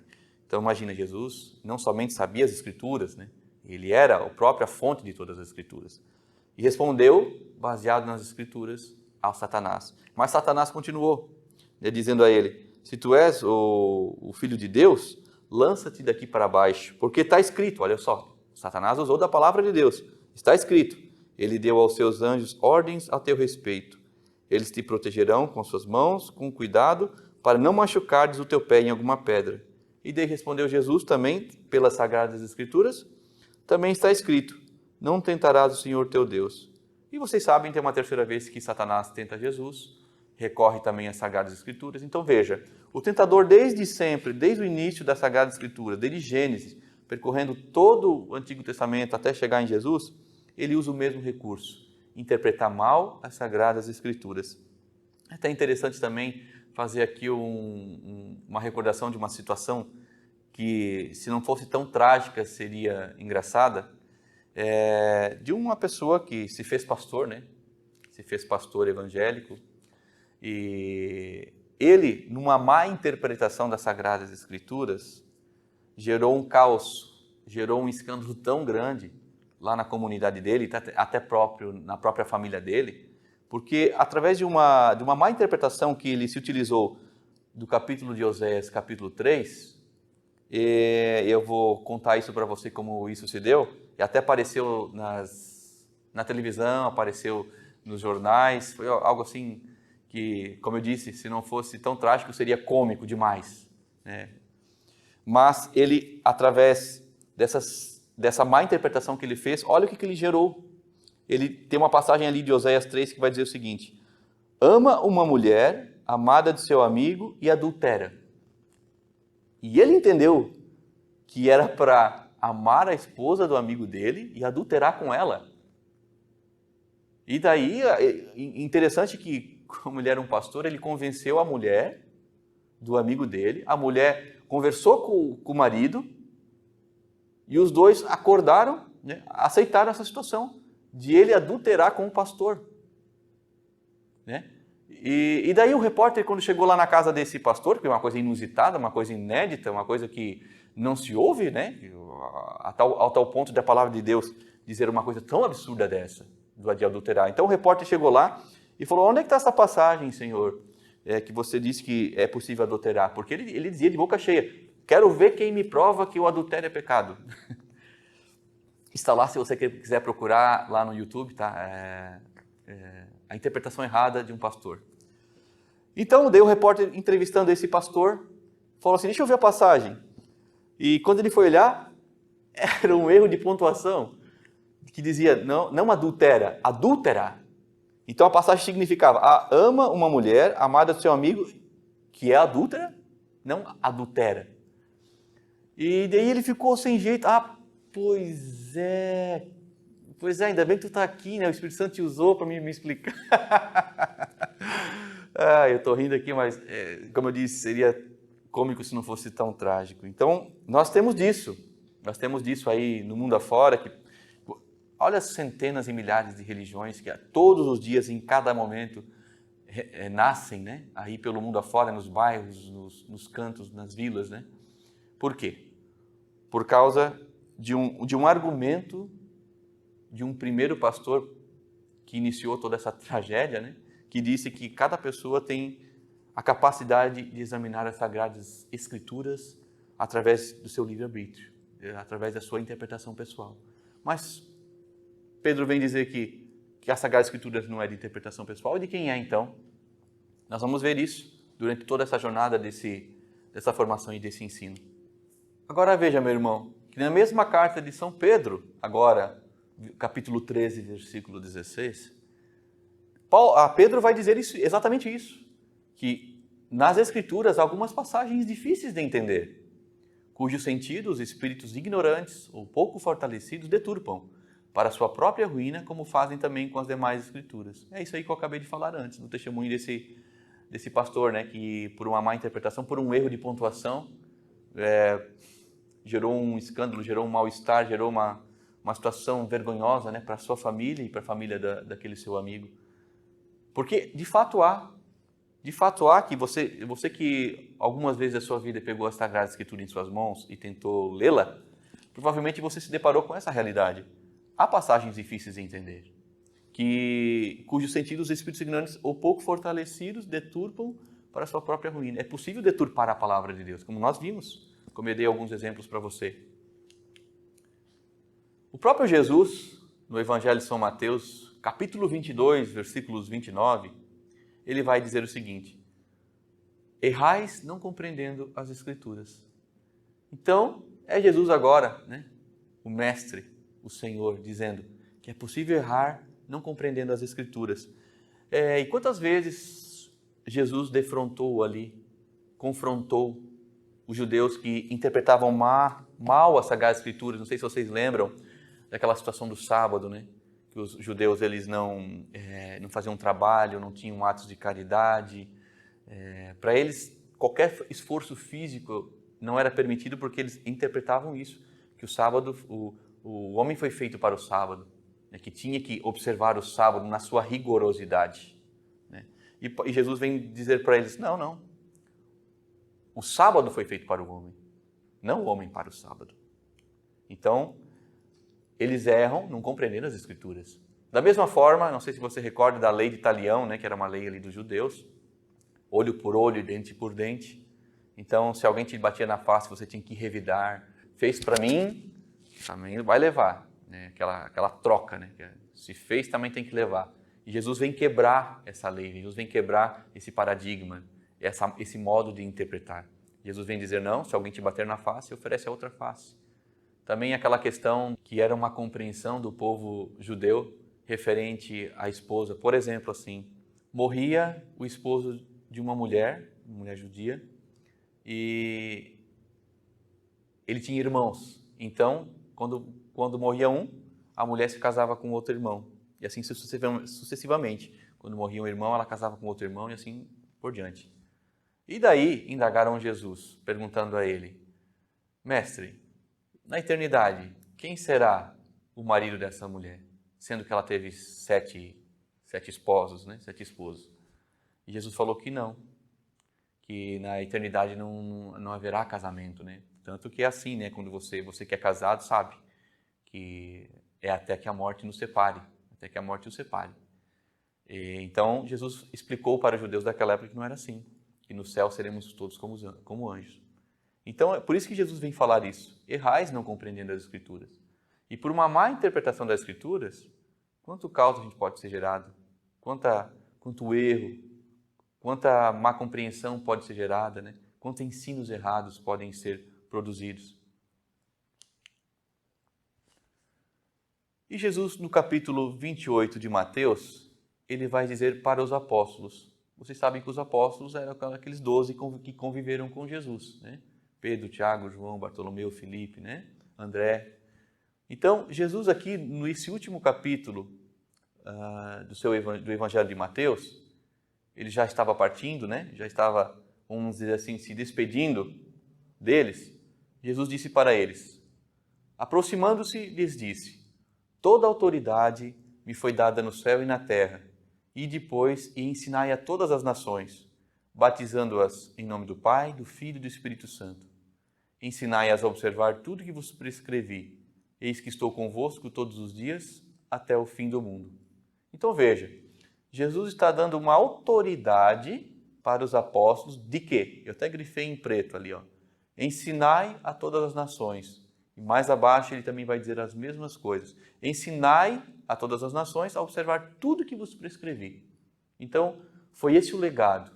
Então imagina, Jesus não somente sabia as Escrituras, ele era a própria fonte de todas as Escrituras. E respondeu, baseado nas Escrituras, ao Satanás. Mas Satanás continuou, dizendo a ele: se tu és o Filho de Deus, lança-te daqui para baixo, porque está escrito. Olha só, Satanás usou da palavra de Deus. Está escrito: ele deu aos seus anjos ordens a teu respeito. Eles te protegerão com suas mãos, com cuidado, para não machucares o teu pé em alguma pedra. E daí respondeu Jesus também, pelas Sagradas Escrituras: também está escrito, não tentarás o Senhor teu Deus. E vocês sabem, tem uma terceira vez que Satanás tenta Jesus, recorre também às Sagradas Escrituras. Então veja, o tentador desde sempre, desde o início das Sagradas Escrituras, desde Gênesis, percorrendo todo o Antigo Testamento até chegar em Jesus, ele usa o mesmo recurso, interpretar mal as Sagradas Escrituras. É até interessante também fazer aqui uma recordação de uma situação que, se não fosse tão trágica, seria engraçada. de uma pessoa que se fez pastor, né? Se fez pastor evangélico, e ele, numa má interpretação das Sagradas Escrituras, gerou um caos, gerou um escândalo tão grande lá na comunidade dele, até na própria família dele, porque através de uma má interpretação que ele se utilizou do capítulo de Oséias, capítulo 3, eu vou contar isso para você como isso se deu, e até apareceu na televisão, apareceu nos jornais, foi algo assim que, como eu disse, se não fosse tão trágico, seria cômico demais, né? Mas ele, através dessa má interpretação que ele fez, olha o que ele gerou. Ele tem uma passagem ali de Oséias 3 que vai dizer o seguinte: ama uma mulher, amada de seu amigo, e adultera. E ele entendeu que era para amar a esposa do amigo dele e adulterar com ela. E daí, interessante que, como ele era um pastor, ele convenceu a mulher do amigo dele, a mulher conversou com o marido, e os dois acordaram, né, aceitaram essa situação de ele adulterar com o pastor, né? E daí o repórter, quando chegou lá na casa desse pastor, que é uma coisa inusitada, uma coisa inédita, uma coisa que não se ouve, né, ao tal ponto da palavra de Deus dizer uma coisa tão absurda dessa, de adulterar. Então o repórter chegou lá e falou: onde é que está essa passagem, Senhor, que você disse que é possível adulterar? Porque ele dizia de boca cheia: quero ver quem me prova que o adultério é pecado. Está lá, se você quiser procurar lá no YouTube, tá? A interpretação errada de um pastor. Então, daí o repórter, entrevistando esse pastor, falou assim: deixa eu ver a passagem. E quando ele foi olhar, era um erro de pontuação, que dizia, não adultera, adúltera. Então a passagem significava: ama uma mulher, amada do seu amigo, que é adúltera, não adultera. E daí ele ficou sem jeito. Pois é, ainda bem que tu está aqui, né? O Espírito Santo te usou para me explicar. Eu estou rindo aqui, mas, como eu disse, seria cômico se não fosse tão trágico. Então, nós temos disso aí no mundo afora, que olha as centenas e milhares de religiões que todos os dias, em cada momento, nascem, né? Aí pelo mundo afora, nos bairros, nos cantos, nas vilas, né? Por quê? Por causa de um argumento de um primeiro pastor que iniciou toda essa tragédia, né? Que disse que cada pessoa tem a capacidade de examinar as Sagradas Escrituras através do seu livre-arbítrio, através da sua interpretação pessoal. Mas Pedro vem dizer que as Sagradas Escrituras não é de interpretação pessoal. E de quem é, então? Nós vamos ver isso durante toda essa jornada dessa formação e desse ensino. Agora veja, meu irmão, que na mesma carta de São Pedro, agora, capítulo 13, versículo 16, Pedro vai dizer exatamente isso, que nas Escrituras há algumas passagens difíceis de entender, cujos sentidos os espíritos ignorantes ou pouco fortalecidos deturpam para sua própria ruína, como fazem também com as demais Escrituras. É isso aí que eu acabei de falar antes, no testemunho desse pastor, né, que por uma má interpretação, por um erro de pontuação, gerou um escândalo, gerou um mal-estar, gerou uma situação vergonhosa, né, para a sua família e para a família daquele seu amigo. Porque, de fato há que você que algumas vezes da sua vida pegou a Sagrada Escritura em suas mãos e tentou lê-la, provavelmente você se deparou com essa realidade. Há passagens difíceis de entender, cujos sentidos os espíritos ignorantes ou pouco fortalecidos deturpam para a sua própria ruína. É possível deturpar a palavra de Deus, como nós vimos, como eu dei alguns exemplos para você. O próprio Jesus, no Evangelho de São Mateus, capítulo 22, versículos 29, ele vai dizer o seguinte: errais não compreendendo as Escrituras. Então, é Jesus agora, né, o Mestre, o Senhor, dizendo que é possível errar não compreendendo as Escrituras. E quantas vezes Jesus defrontou ali, confrontou os judeus que interpretavam mal as Sagradas Escrituras? Não sei se vocês lembram daquela situação do sábado, né? Que os judeus eles não faziam trabalho, não tinham atos de caridade. Para eles, qualquer esforço físico não era permitido, porque eles interpretavam isso, que o sábado, o homem foi feito para o sábado, né, que tinha que observar o sábado na sua rigorosidade. Né? E Jesus vem dizer para eles, não. O sábado foi feito para o homem, não o homem para o sábado. Então, eles erram, não compreendendo as Escrituras. Da mesma forma, não sei se você recorda da lei de Talião, né, que era uma lei ali dos judeus, olho por olho e dente por dente. Então, se alguém te batia na face, você tinha que revidar. Fez para mim, também vai levar. Né? Aquela troca, né? Se fez, também tem que levar. E Jesus vem quebrar essa lei, Jesus vem quebrar esse paradigma, esse modo de interpretar. Jesus vem dizer, não, se alguém te bater na face, oferece a outra face. Também aquela questão que era uma compreensão do povo judeu referente à esposa. Por exemplo, assim, morria o esposo de uma mulher judia, e ele tinha irmãos. Então, quando morria um, a mulher se casava com outro irmão. E assim sucessivamente. Quando morria um irmão, ela casava com outro irmão e assim por diante. E daí indagaram Jesus, perguntando a ele, mestre, na eternidade, quem será o marido dessa mulher? Sendo que ela teve sete esposos, né? 7 esposos. E Jesus falou que não, que na eternidade não haverá casamento, né? Tanto que é assim, né? Quando você que é casado sabe que é até que a morte nos separe, até que a morte os separe. Então Jesus explicou para os judeus daquela época que não era assim, que no céu seremos todos como anjos. Então é por isso que Jesus vem falar isso. Errais não compreendendo as Escrituras. E por uma má interpretação das Escrituras, quanto caos a gente pode ser gerado, quanto erro, quanta má compreensão pode ser gerada, né? Quantos ensinos errados podem ser produzidos. E Jesus, no capítulo 28 de Mateus, ele vai dizer para os apóstolos. Vocês sabem que os apóstolos eram aqueles 12 que conviveram com Jesus, né? Pedro, Tiago, João, Bartolomeu, Filipe, né? André. Então, Jesus aqui, nesse último capítulo do Evangelho de Mateus, ele já estava partindo, né? Já estava, vamos dizer assim, se despedindo deles. Jesus disse para eles, aproximando-se, lhes disse, toda autoridade me foi dada no céu e na terra, e depois ensinai a todas as nações, batizando-as em nome do Pai, do Filho e do Espírito Santo. Ensinai-as a observar tudo que vos prescrevi. Eis que estou convosco todos os dias, até o fim do mundo. Então veja, Jesus está dando uma autoridade para os apóstolos de quê? Eu até grifei em preto ali, ó. Ensinai a todas as nações. E mais abaixo ele também vai dizer as mesmas coisas. Ensinai a todas as nações a observar tudo que vos prescrevi. Então, foi esse o legado,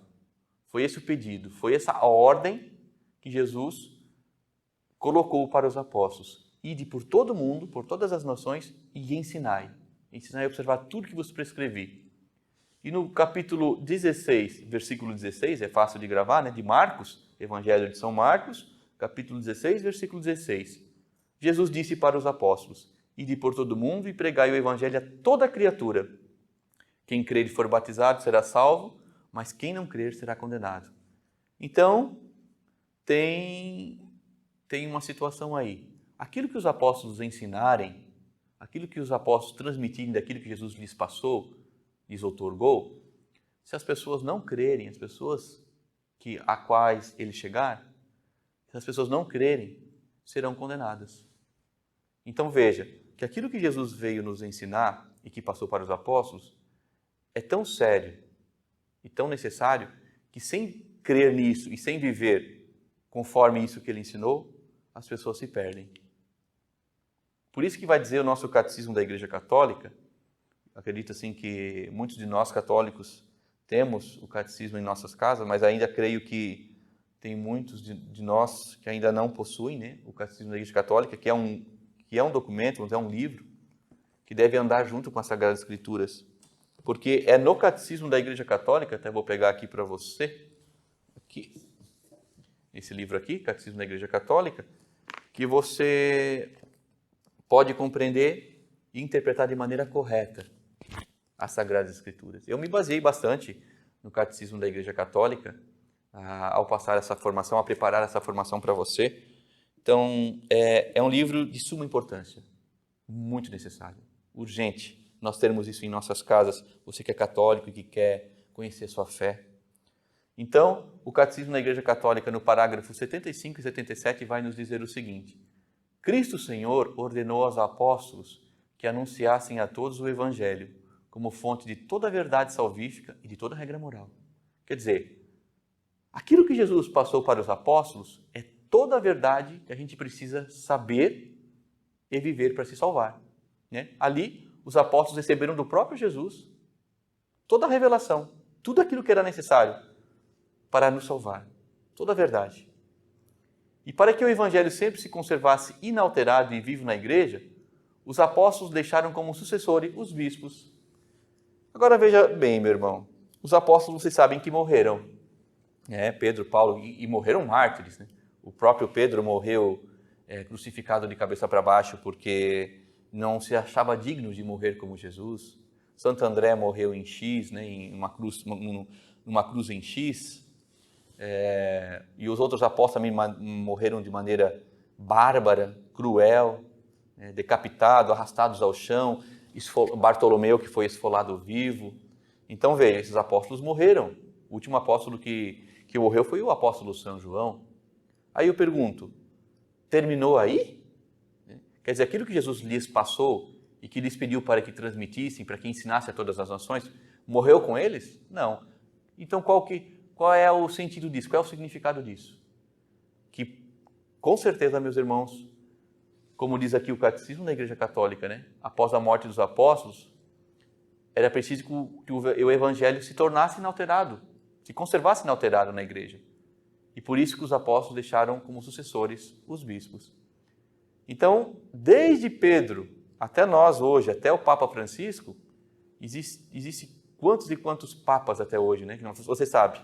foi esse o pedido, foi essa a ordem que Jesus colocou para os apóstolos. Ide por todo o mundo, por todas as nações e ensinai. Ensinai a observar tudo que vos prescrevi. E no capítulo 16, versículo 16, é fácil de gravar, né? De Marcos, Evangelho de São Marcos, capítulo 16, versículo 16. Jesus disse para os apóstolos, ide por todo o mundo e pregai o Evangelho a toda criatura. Quem crer e for batizado será salvo, mas quem não crer será condenado. Então, tem uma situação aí. Aquilo que os apóstolos ensinarem, aquilo que os apóstolos transmitirem daquilo que Jesus lhes passou, lhes outorgou, se as pessoas não crerem, as pessoas a quais ele chegar, se as pessoas não crerem, serão condenadas. Então veja, que aquilo que Jesus veio nos ensinar e que passou para os apóstolos é tão sério e tão necessário que sem crer nisso e sem viver conforme isso que ele ensinou, as pessoas se perdem. Por isso que vai dizer o nosso catecismo da Igreja Católica, acredito assim que muitos de nós católicos temos o catecismo em nossas casas, mas ainda creio que tem muitos de nós que ainda não possuem, né, o catecismo da Igreja Católica, que é um documento, é um livro, que deve andar junto com as Sagradas Escrituras. Porque é no catecismo da Igreja Católica, até vou pegar aqui para você, aqui, esse livro aqui, Catecismo da Igreja Católica, que você pode compreender e interpretar de maneira correta as Sagradas Escrituras. Eu me baseei bastante no Catecismo da Igreja Católica ao passar essa formação, a preparar essa formação para você. Então, é um livro de suma importância. Muito necessário, urgente nós termos isso em nossas casas, você que é católico e que quer conhecer sua fé. Então, o Catecismo da Igreja Católica, no parágrafo 75 e 77, vai nos dizer o seguinte: Cristo Senhor ordenou aos apóstolos que anunciassem a todos o Evangelho como fonte de toda a verdade salvífica e de toda a regra moral. Quer dizer, aquilo que Jesus passou para os apóstolos é toda a verdade que a gente precisa saber e viver para se salvar. Ali, os apóstolos receberam do próprio Jesus toda a revelação, tudo aquilo que era necessário para nos salvar, toda a verdade. E para que o Evangelho sempre se conservasse inalterado e vivo na igreja, os apóstolos deixaram como sucessores os bispos. Agora veja bem, meu irmão, os apóstolos vocês sabem que morreram. Pedro, Paulo, e morreram mártires. O próprio Pedro morreu crucificado de cabeça para baixo porque não se achava digno de morrer como Jesus. Santo André morreu em X, em numa cruz em X. E os outros apóstolos também morreram de maneira bárbara, cruel, decapitados, arrastados ao chão. Bartolomeu, que foi esfolado vivo. Então veja, esses apóstolos morreram. O último apóstolo que morreu foi o apóstolo São João. Aí eu pergunto, terminou aí? Quer dizer, aquilo que Jesus lhes passou e que lhes pediu para que transmitissem, para que ensinassem a todas as nações, morreu com eles? Não. Então qual é o sentido disso? Qual é o significado disso? Que, com certeza, meus irmãos, como diz aqui o Catecismo da Igreja Católica, após a morte dos apóstolos, era preciso que o Evangelho se tornasse inalterado, se conservasse inalterado na igreja. E por isso que os apóstolos deixaram como sucessores os bispos. Então, desde Pedro até nós hoje, até o Papa Francisco, existe quantos e quantos papas até hoje, Você sabe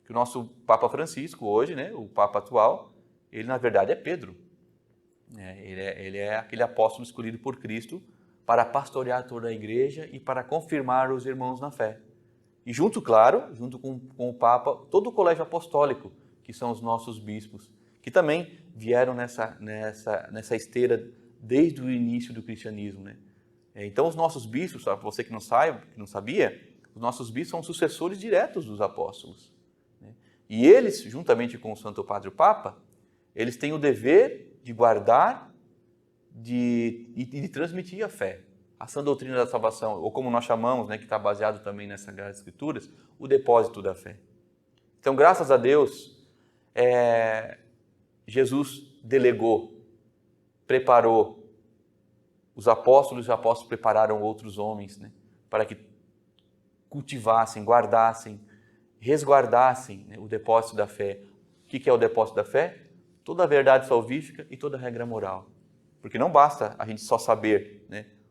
que o nosso Papa Francisco hoje, o Papa atual, ele na verdade é Pedro. Ele é aquele apóstolo escolhido por Cristo para pastorear toda a igreja e para confirmar os irmãos na fé. E junto com o Papa, todo o colégio apostólico, que são os nossos bispos, que também vieram nessa esteira desde o início do cristianismo. Então, os nossos bispos, para você que não sabia, os nossos bispos são sucessores diretos dos apóstolos. E eles, juntamente com o Santo Padre o Papa, eles têm o dever de guardar e de transmitir a fé, a sã doutrina da salvação, ou como nós chamamos, que está baseado também nas Sagradas Escrituras, o depósito da fé. Então, graças a Deus, Jesus delegou, preparou os apóstolos prepararam outros homens, para que cultivassem, guardassem, resguardassem o depósito da fé. O que é o depósito da fé? Toda a verdade salvífica e toda a regra moral. Porque não basta a gente só saber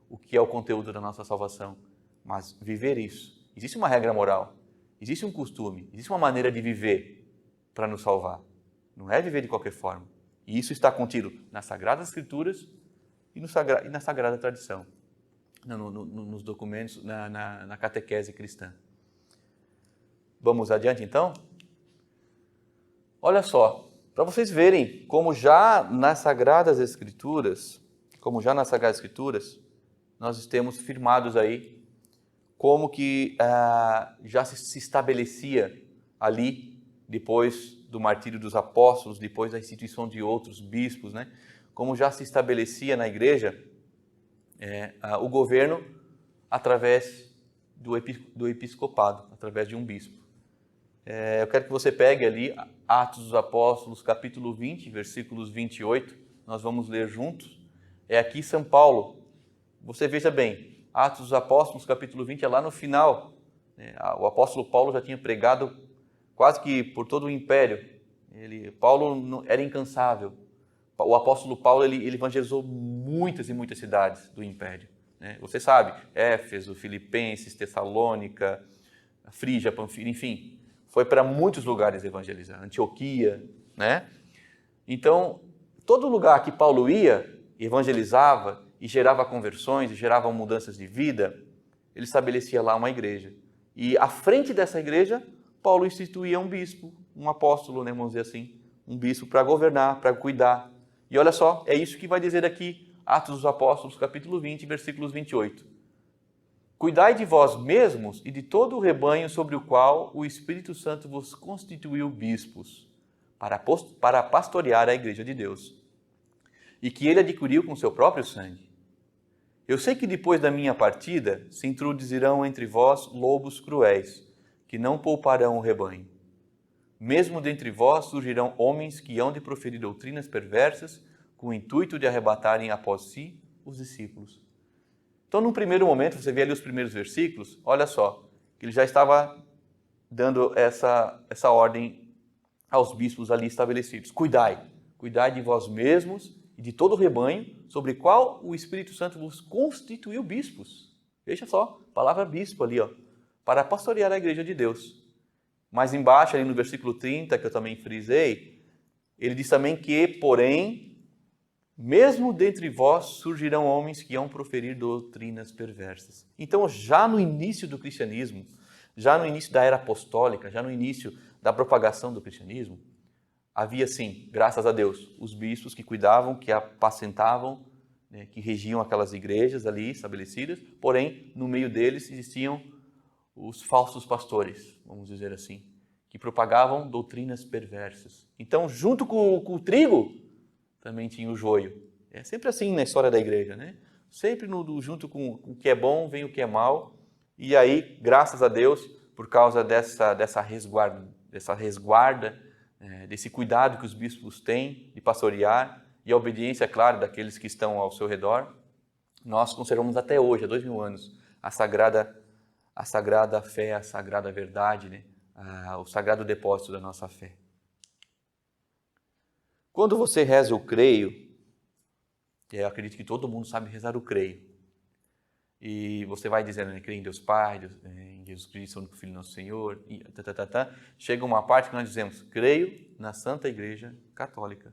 o que é o conteúdo da nossa salvação, mas viver isso. Existe uma regra moral, existe um costume, existe uma maneira de viver para nos salvar. Não é viver de qualquer forma. E isso está contido nas Sagradas Escrituras e na Sagrada Tradição, nos documentos, na catequese cristã. Vamos adiante, então? Olha só, para vocês verem como já nas Sagradas Escrituras, nós temos firmados aí como que já se estabelecia ali, depois do martírio dos apóstolos, depois da instituição de outros bispos, como já se estabelecia na igreja o governo através do episcopado, através de um bispo. Eu quero que você pegue ali Atos dos Apóstolos, capítulo 20, versículos 28, nós vamos ler juntos. É aqui São Paulo. Você veja bem, Atos dos Apóstolos, capítulo 20, é lá no final. O apóstolo Paulo já tinha pregado quase que por todo o império. Paulo era incansável. O apóstolo Paulo ele evangelizou muitas e muitas cidades do império. Você sabe, Éfeso, Filipenses, Tessalônica, Frígia, Panfilha, enfim, foi para muitos lugares evangelizar, Antioquia, Então, todo lugar que Paulo ia, evangelizava e gerava conversões, e gerava mudanças de vida, ele estabelecia lá uma igreja. E à frente dessa igreja, Paulo instituía um bispo, um apóstolo, vamos dizer assim, um bispo para governar, para cuidar. E olha só, é isso que vai dizer aqui Atos dos Apóstolos, capítulo 20, versículos 28. Cuidai de vós mesmos e de todo o rebanho sobre o qual o Espírito Santo vos constituiu bispos, para pastorear a igreja de Deus, e que ele adquiriu com seu próprio sangue. Eu sei que depois da minha partida se introduzirão entre vós lobos cruéis, que não pouparão o rebanho. Mesmo dentre vós surgirão homens que hão de proferir doutrinas perversas, com o intuito de arrebatarem após si os discípulos. Então, num primeiro momento, você vê ali os primeiros versículos, olha só, que ele já estava dando essa ordem aos bispos ali estabelecidos. Cuidai de vós mesmos e de todo o rebanho, sobre o qual o Espírito Santo vos constituiu bispos. Veja só, palavra bispo ali, ó, para pastorear a igreja de Deus. Mais embaixo, ali no versículo 30, que eu também frisei, ele diz também que, porém, mesmo dentre vós surgirão homens que hão proferir doutrinas perversas. Então, já no início do cristianismo, já no início da era apostólica, já no início da propagação do cristianismo, havia sim, graças a Deus, os bispos que cuidavam, que apacentavam, né, que regiam aquelas igrejas ali estabelecidas, porém, no meio deles existiam os falsos pastores, vamos dizer assim, que propagavam doutrinas perversas. Então, junto com o trigo, também tinha o joio. É sempre assim na história da igreja, né? Sempre junto com o que é bom, vem o que é mal. E aí, graças a Deus, por causa dessa resguarda, desse cuidado que os bispos têm de pastorear e a obediência, claro, daqueles que estão ao seu redor, nós conservamos até hoje, há 2000 anos, a sagrada fé, a sagrada verdade, né? O sagrado depósito da nossa fé. Quando você reza o creio, eu acredito que todo mundo sabe rezar o creio, e você vai dizendo, né, creio em Deus Pai, em Jesus Cristo, único Filho nosso Senhor, e chega uma parte que nós dizemos, creio na Santa Igreja Católica.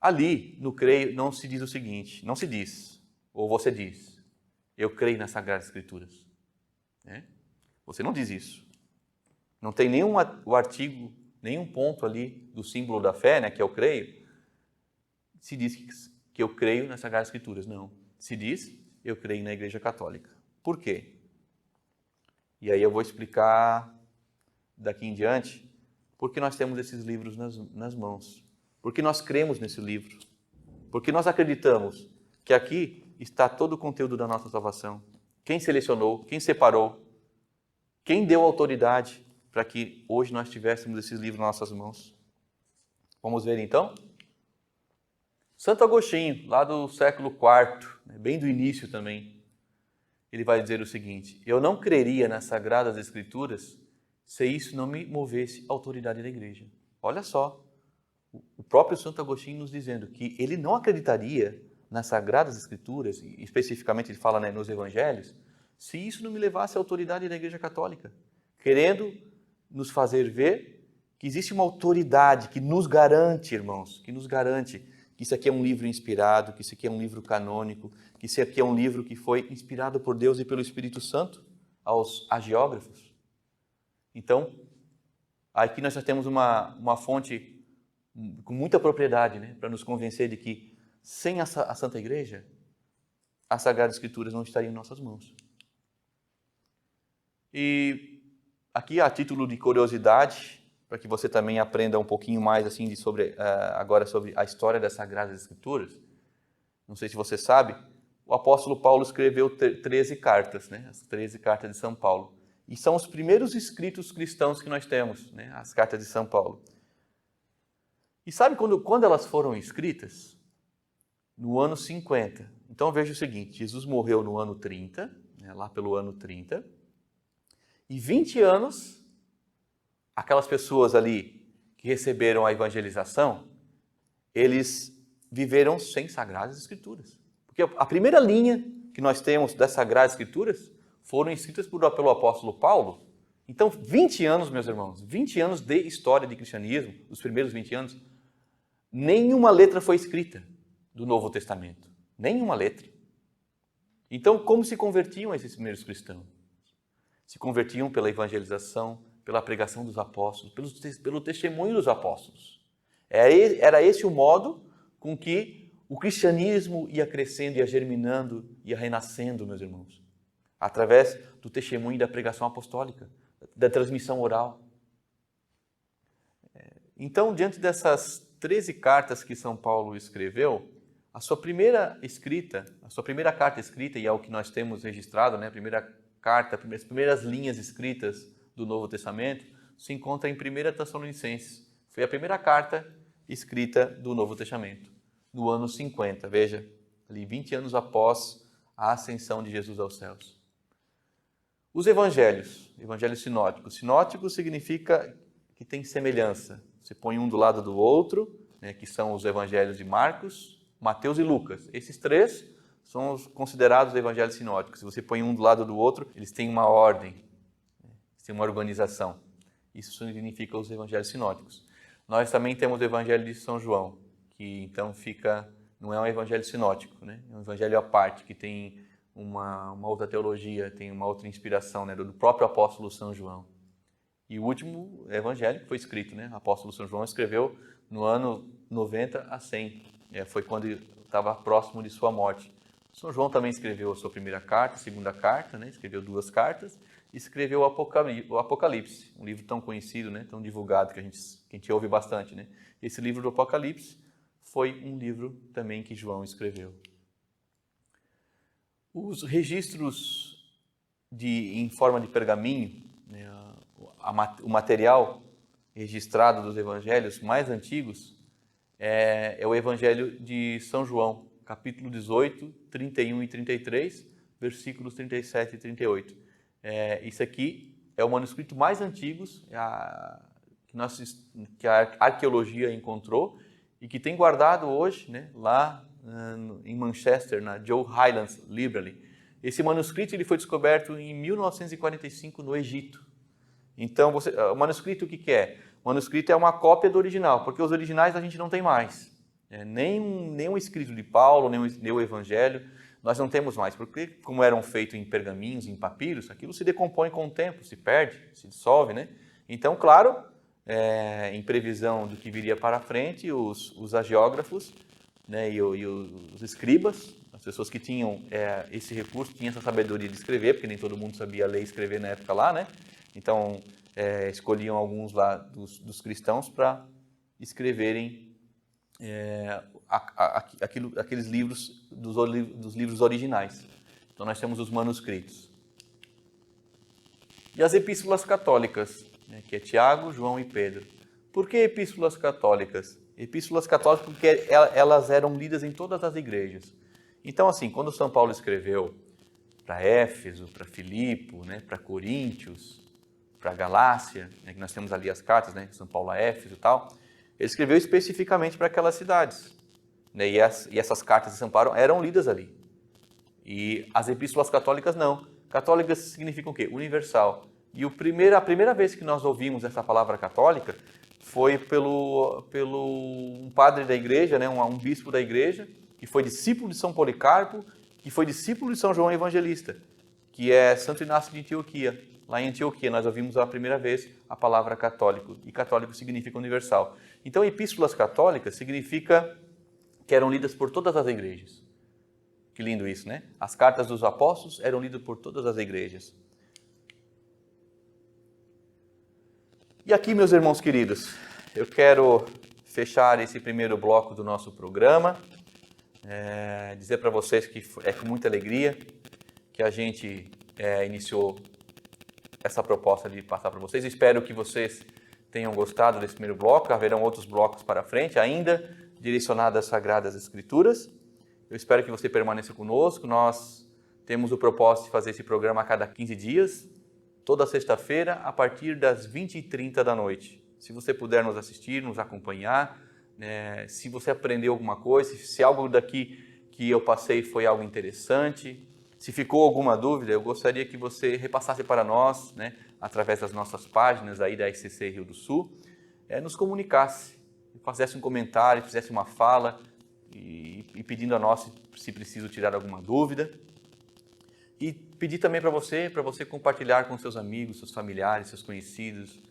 Ali, no creio, não se diz o seguinte, não se diz, ou você diz, eu creio nas Sagradas Escrituras. Né? Você não diz isso. Não tem nenhum artigo, nenhum ponto ali do símbolo da fé, né, que eu creio, se diz que eu creio nas Sagradas Escrituras. Não. Se diz, eu creio na Igreja Católica. Por quê? E aí eu vou explicar daqui em diante porque nós temos esses livros nas mãos. Porque nós cremos nesse livro. Porque nós acreditamos que aqui está todo o conteúdo da nossa salvação. Quem selecionou, quem separou, quem deu autoridade para que hoje nós tivéssemos esses livros nas nossas mãos. Vamos ver então? Santo Agostinho, lá do século IV, bem do início também, ele vai dizer o seguinte, eu não creria nas Sagradas Escrituras se isso não me movesse a autoridade da igreja. Olha só, o próprio Santo Agostinho nos dizendo que ele não acreditaria nas Sagradas Escrituras, e especificamente ele fala, né, nos Evangelhos, se isso não me levasse à autoridade da Igreja Católica, querendo nos fazer ver que existe uma autoridade que nos garante, irmãos, que nos garante que isso aqui é um livro inspirado, que isso aqui é um livro canônico, que isso aqui é um livro que foi inspirado por Deus e pelo Espírito Santo aos agiógrafos. Então, aqui nós já temos uma fonte com muita propriedade, né, para nos convencer de que sem a Santa Igreja, as Sagradas Escrituras não estariam em nossas mãos. E aqui, a título de curiosidade, para que você também aprenda um pouquinho mais assim, agora sobre a história das Sagradas Escrituras, não sei se você sabe, o apóstolo Paulo escreveu 13 cartas, né, as 13 cartas de São Paulo. E são os primeiros escritos cristãos que nós temos, né, as cartas de São Paulo. E sabe quando elas foram escritas? No ano 50. Então veja o seguinte, Jesus morreu no ano 30, né, lá pelo ano 30, e 20 anos, aquelas pessoas ali que receberam a evangelização, eles viveram sem Sagradas Escrituras. Porque a primeira linha que nós temos das Sagradas Escrituras foram escritas pelo apóstolo Paulo. Então, 20 anos, meus irmãos, 20 anos de história de cristianismo, os primeiros 20 anos, nenhuma letra foi escrita do Novo Testamento. Nenhuma letra. Então, como se convertiam esses primeiros cristãos? Se convertiam pela evangelização, pela pregação dos apóstolos, pelo testemunho dos apóstolos. Era esse o modo com que O cristianismo ia crescendo, ia germinando, ia renascendo, meus irmãos, através do testemunho e da pregação apostólica, da transmissão oral. Então, diante dessas 13 cartas que São Paulo escreveu, a sua primeira carta escrita, e é o que nós temos registrado, né, a primeira carta, as primeiras linhas escritas do Novo Testamento, se encontra em 1 Tessalonicenses. Foi a primeira carta escrita do Novo Testamento, no ano 50, veja, ali 20 anos após a ascensão de Jesus aos céus. Os evangelhos sinóticos. Sinótico significa que tem semelhança. Você põe um do lado do outro, né, que são os evangelhos de Marcos, Mateus e Lucas. Esses três são os considerados evangelhos sinóticos. Se você põe um do lado do outro, eles têm uma ordem, eles têm uma organização. Isso significa os evangelhos sinóticos. Nós também temos o evangelho de São João, que então não é um evangelho sinótico, né? É um evangelho à parte, que tem uma outra teologia, tem uma outra inspiração, né, do próprio apóstolo São João. E o último evangelho que foi escrito, né? O apóstolo São João escreveu no ano 90 a 100. Foi quando estava próximo de sua morte. São João também escreveu a sua primeira carta, a segunda carta, né? Escreveu 2 cartas, e escreveu o Apocalipse, um livro tão conhecido, né? Tão divulgado, que a gente ouve bastante, né? Esse livro do Apocalipse foi um livro também que João escreveu. Os registros em forma de pergaminho, né? O material registrado dos evangelhos mais antigos é o Evangelho de São João, capítulo 18, 31 e 33, versículos 37 e 38. Isso aqui é o manuscrito mais antigo que a arqueologia encontrou e que tem guardado hoje, né, lá em Manchester, na Joe Highlands Library. Esse manuscrito ele foi descoberto em 1945 no Egito. Então, o manuscrito o que é? O manuscrito é uma cópia do original, porque os originais a gente não tem mais. Nem o escrito de Paulo, nem o Evangelho, nós não temos mais, porque como eram feitos em pergaminhos, em papiros, aquilo se decompõe com o tempo, se perde, se dissolve, né? Então, claro, em previsão do que viria para frente, os hagiógrafos, né, e os escribas, as pessoas que tinham esse recurso, tinham essa sabedoria de escrever, porque nem todo mundo sabia ler e escrever na época lá, né? Então, escolhiam alguns lá dos cristãos para escreverem aqueles livros dos livros originais. Então, nós temos os manuscritos. E as epístolas católicas, né, que é Tiago, João e Pedro. Por que epístolas católicas? Epístolas católicas porque elas eram lidas em todas as igrejas. Então, assim, quando São Paulo escreveu para Éfeso, para Filipe, né, para Coríntios, para Galácia, né, que nós temos ali as cartas, né, São Paulo a Éfeso e tal, ele escreveu especificamente para aquelas cidades. Né, e essas cartas de São Paulo eram lidas ali. E as epístolas católicas não. Católicas significam o quê? Universal. E a primeira vez que nós ouvimos essa palavra católica foi pelo um padre da igreja, né, um bispo da igreja, que foi discípulo de São Policarpo, que foi discípulo de São João Evangelista, que é Santo Inácio de Antioquia. Lá em Antioquia nós ouvimos a primeira vez a palavra católico, e católico significa universal. Então, epístolas católicas significa que eram lidas por todas as igrejas. Que lindo isso, né? As cartas dos apóstolos eram lidas por todas as igrejas. E aqui, meus irmãos queridos, eu quero fechar esse primeiro bloco do nosso programa, dizer para vocês que é com muita alegria que a gente iniciou essa proposta de passar para vocês. Espero que vocês tenham gostado desse primeiro bloco. Haverão outros blocos para frente, ainda direcionados às Sagradas Escrituras. Eu espero que você permaneça conosco. Nós temos o propósito de fazer esse programa a cada 15 dias, toda sexta-feira, a partir das 20h30 da noite. Se você puder nos assistir, nos acompanhar, se você aprendeu alguma coisa, se algo daqui que eu passei foi algo interessante, se ficou alguma dúvida, eu gostaria que você repassasse para nós, né, através das nossas páginas aí da ICC Rio do Sul, nos comunicasse, fizesse um comentário, fizesse uma fala e pedindo a nós se preciso tirar alguma dúvida. E pedir também para você compartilhar com seus amigos, seus familiares, seus conhecidos,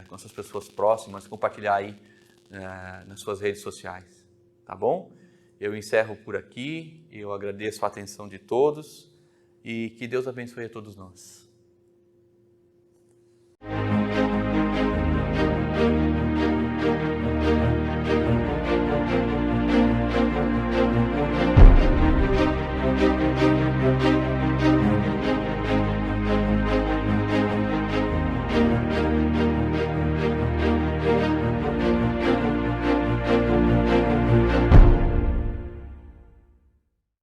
com essas pessoas próximas, compartilhar aí nas suas redes sociais, tá bom? Eu encerro por aqui, eu agradeço a atenção de todos e que Deus abençoe a todos nós.